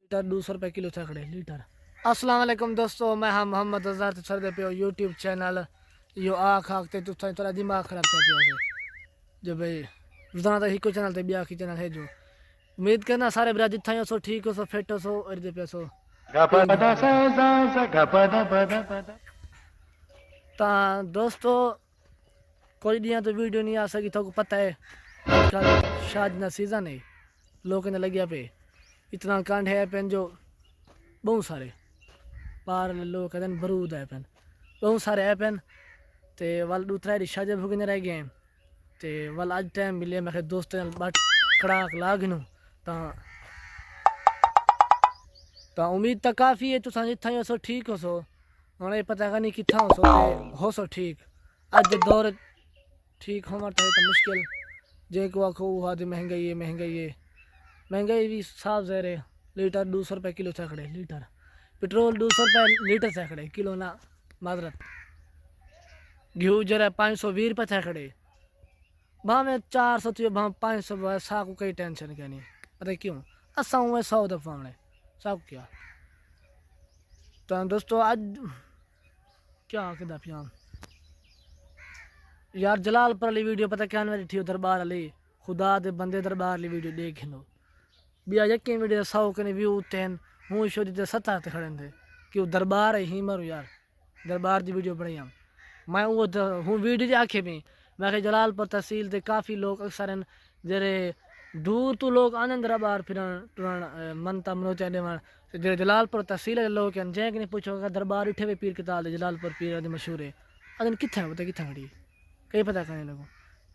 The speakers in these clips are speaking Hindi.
लीटर 200 रुपये किलो छकड़े लीटर। अस्सलाम वालेकुम दोस्तों, मैं हाँ मोहम्मद अज़हर सरदे पे यूट्यूब चैनल यो आख आखते तुम थोड़ा दिमाग खराब थे पियो जो भाई रोजाना तो हिको चैनल ते बिया की चैनल है जो उम्मीद करना सारे बिरा जिथा सो ठीक हो सो फिट हो सो और दे पे सो ता दोस्तों कोई दिया तो वीडियो नहीं आ सकी तो पता है आजकल शादी का सीज़न है लोग ने लगे पे इतना कांड है पेन जो बहुत सारे पार लोग कहते हैं बरूद है पेन बहुत सारे है पेन ते वाल दूसरा शादी भुगने रह गए ते वाल आज टाइम मिले मैं दोस्त बट कड़ाक लागनू ता ता उम्मीद तो काफ़ी है तुसा जिथा हो सो ठीक हो सो हमें पता नहीं कितना हो सो ते हो सो ठीक अज दे दौर ठीक होना तो मुश्किल जे को आखो वहाँ महंगाई है महंगाई भी साफ ज़हर है। लीटर 200 रुपये किलो छकड़े लीटर पेट्रोल 200 रुपये लीटर छकड़े किलो ना माजरत घी जरा 520 रुपये छकड़े भाव में 400 थी भाव 500 साकू कई टेंशन क्या नहीं पता क्यों असा हुए 100 दफ़ा हमने साकू क्या तो दोस्तों आज क्या किदा पिया यार जलालपुर वाली वीडियो पता क्या मेरी थी दरबार वाली खुदा दे बंदे दरबार वाली वीडियो देख लो बिया यकी वीडियो 100 के व्यू तेन हूँ शो दी 70 ते खड़े थे कि दरबार है ही मरो यार दरबार की वीडियो बनाई हम मैं वो हूँ वीडियो आखे में मैं जलालपुर तहसील के काफ़ी लोग अक्सर जेरे दूर तो लोग आनंद दरबार फिर मनता मनोचा देवन जे जलालपुर तहसील के लोग हैं जैक नहीं पूछो दरबार उठे हुए पीर किताब जलालपुर पीर मशहूर है अदन कितना पता कितना खड़ी कहीं पता करने लगो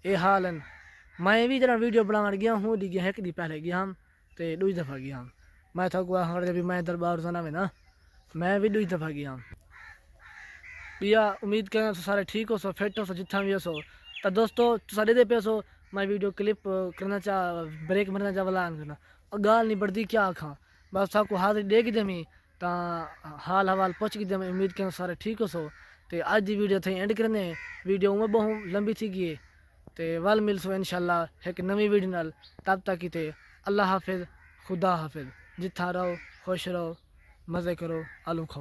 ये हाल है। मैं भी जरा वीडियो बनाने गया हूँ दी गया एक दी पहले गया हम तो दूसरी दफ़ा गया हम मैं थकुआ हाँ जब मैं दरबार जाना में ना मैं भी दूसरी दफ़ा गया भैया उम्मीद करें सारे ठीक हो सो फिट हो सो जितना भी हो सो तो दोस्तों सारे दे पे सो मैं वीडियो क्लिप करना चाह ब्रेक मरना चाह वाला करना और गाल नहीं बढ़ती क्या आखा बस आपको हाथ दे की दमी ता हाल हवाल पूछ की दमी उम्मीद करें सारे ठीक हो सो तो अज की वीडियो थी एंड करने वीडियो में बहुत लंबी थी गई तो वल मिल सो इंशाल्लाह एक नवी वीडियो नाल तब तक ही अल्लाह हाफिज़ खुदा हाफिज़ जिथा रहो खुश रहो मज़े करो आलू खाओ।